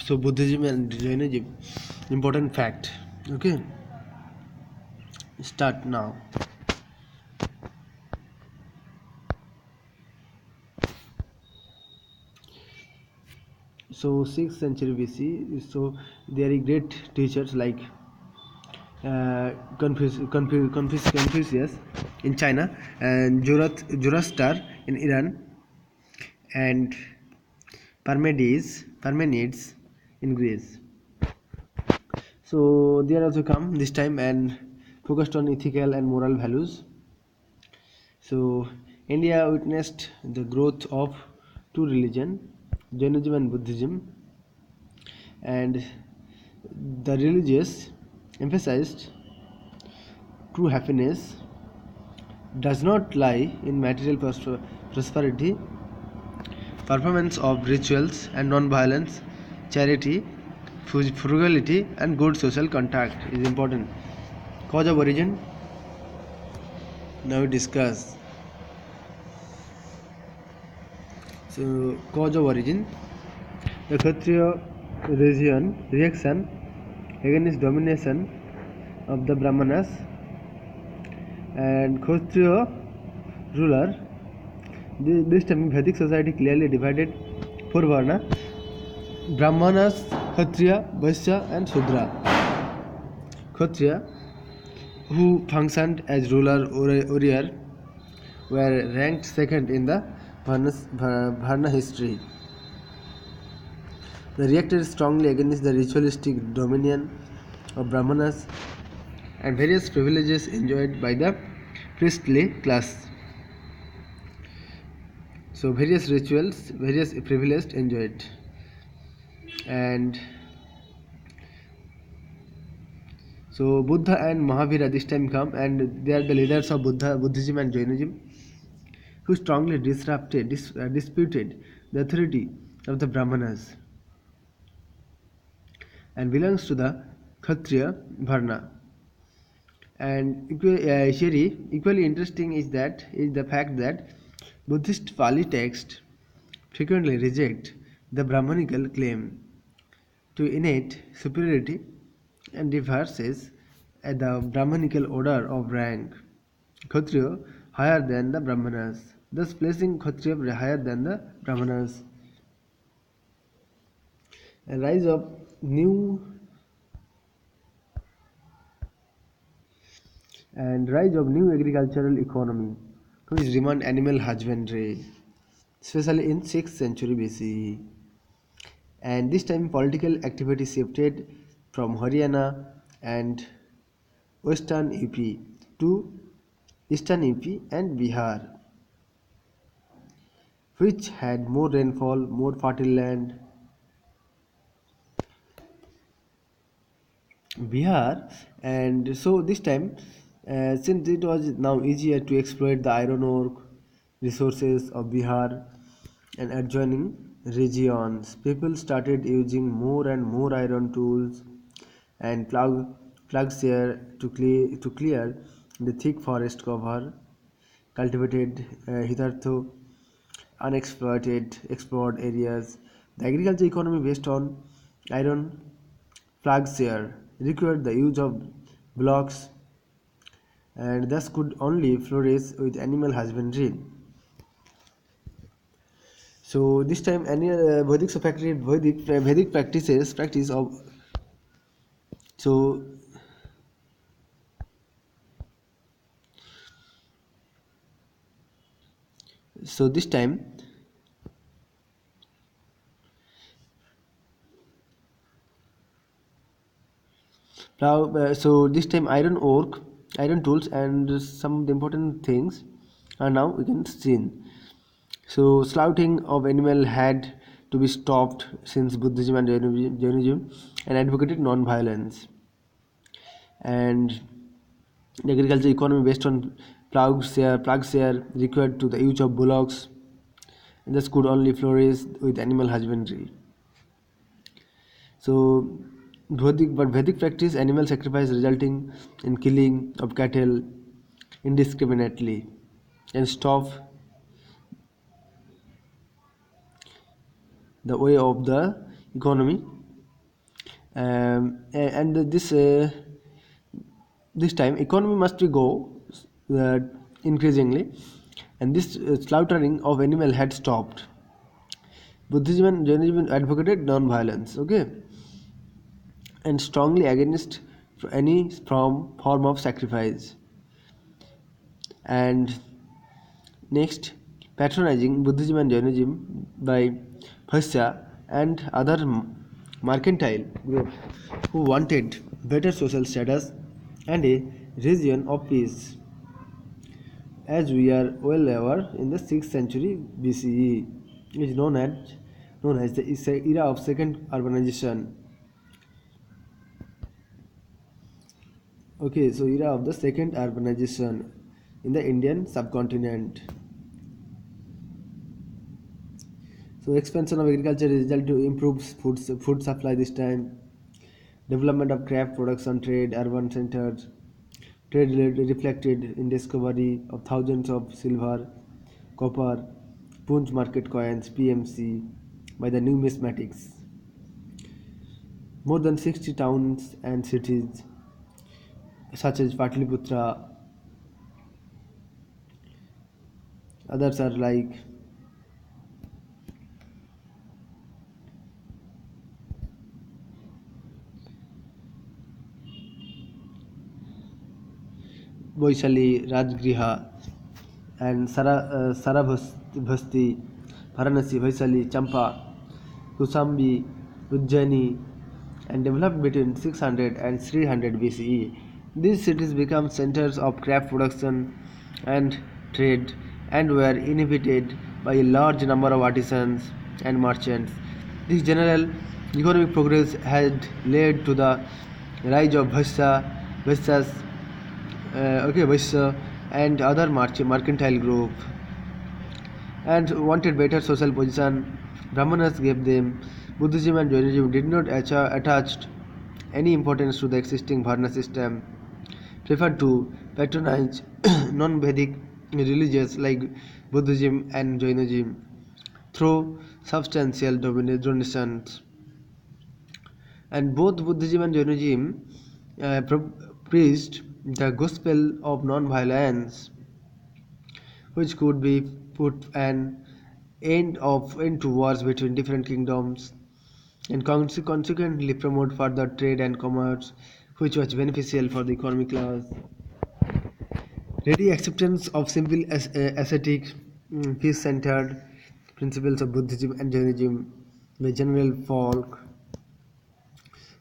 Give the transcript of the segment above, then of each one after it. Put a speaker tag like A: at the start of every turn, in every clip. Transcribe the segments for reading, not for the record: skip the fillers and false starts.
A: So Buddhism and Jainism, important fact. Okay, start now. So 6th century BC. So there are great teachers like Confucius in China and Zoroaster in Iran and Parmenides in Greece. So they are also come this time and focused on ethical and moral values. So India witnessed the growth of two religions, Jainism and Buddhism, and the religious emphasized true happiness does not lie in material prosperity, performance of rituals and non-violence, charity, frugality, and good social contact is important. Cause of origin. Now we discuss. So cause of origin. The Kshatriya reaction against domination of the Brahmanas and Kshatriya ruler. This time Vedic society clearly divided four varna: Brahmanas, Kshatriya, Vaishya and Shudra. Kshatriya, who functioned as ruler warrior, were ranked second in the Varna history. They reacted strongly against the ritualistic dominion of Brahmanas and various privileges enjoyed by the priestly class. So various rituals, various privileges enjoyed, and so Buddha and Mahavira this time come, and they are the leaders of Buddhism and Jainism, who strongly disputed the authority of the Brahmanas and belongs to the Kshatriya Varna. And equally interesting is the fact that Buddhist Pali texts frequently reject the Brahmanical claim to innate superiority and reverses at the Brahmanical order of rank Kshatriya higher than the Brahmanas, thus placing Kshatriya higher than the Brahmanas. And rise of new agricultural economy, which demand animal husbandry, especially in 6th century BCE. And this time political activity shifted from Haryana and western UP to eastern UP and Bihar, which had more rainfall, more fertile land. Bihar, and so this time, since it was now easier to exploit the iron ore resources of Bihar and adjoining regions, people started using more and more iron tools and plugs here to clear the thick forest cover, cultivated hitherto unexploited explored areas. The agriculture economy based on iron plugs here required the use of blocks and thus could only flourish with animal husbandry. So this time, any Vedic practice of so so this time so this time iron tools and some of the important things are now we can see. So slaughtering of animal had to be stopped since Buddhism and Jainism and advocated non-violence. And the agriculture economy based on plugs here required to the use of bullocks and thus could only flourish with animal husbandry. So Vedic practice animal sacrifice resulting in killing of cattle indiscriminately and stop the way of the economy And this time economy must go uh, increasingly, and this slaughtering of animal had stopped. Buddhism and Jainism advocated non-violence, okay, and strongly against any form of sacrifice. And next, patronizing Buddhism and Jainism by Bhasya and other mercantile groups who wanted better social status and a region of peace. As we are well aware, in the 6th century BCE, is known as the era of second urbanization. Okay, so era of the second urbanization in the Indian subcontinent. So expansion of agriculture result to improve food supply this time. Development of craft production, trade, urban centers. Trade reflected in discovery of thousands of silver, copper, Punj market coins (PMC) by the numismatics. More than 60 towns and cities such as Patliputra, others are like Boisali, Rajgriha, and Sarabhasti, Varanasi, Vaisali, Champa, Kusambi, Ujjaini, and developed between 600 and 300 BCE. These cities became centers of craft production and trade and were inhabited by a large number of artisans and merchants. This general economic progress had led to the rise of Vaishyas, Vaishya, and other mercantile group, and wanted better social position. Brahmanas gave them. Buddhism and Jainism did not attach any importance to the existing Varna system, preferred to patronize non-Vedic religions like Buddhism and Jainism through substantial donations. And both Buddhism and Jainism preached the gospel of non-violence, which could be put an end to wars between different kingdoms, and consequently promote further trade and commerce, which was beneficial for the economic class. Ready acceptance of simple ascetic, peace-centered principles of Buddhism and Jainism by general folk,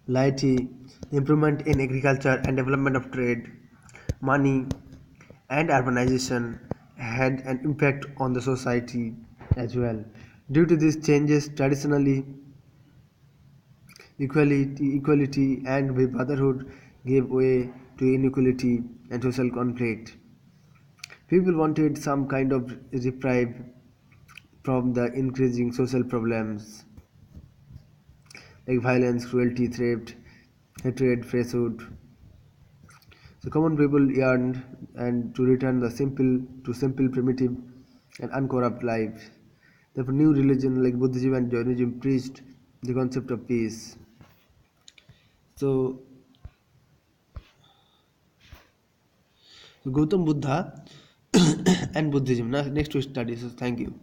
A: laity, improvement in agriculture and development of trade, money, and urbanization had an impact on the society as well. Due to these changes, traditionally equality and brotherhood gave way to inequality and social conflict. People wanted some kind of reprieve from the increasing social problems like violence, cruelty, theft, hatred, falsehood. So common people yearned and to return simple, primitive, and uncorrupt life. Therefore, new religion like Buddhism and Jainism preached the concept of peace. So, Gautam Buddha and Buddhism. Now, next we study. So, thank you.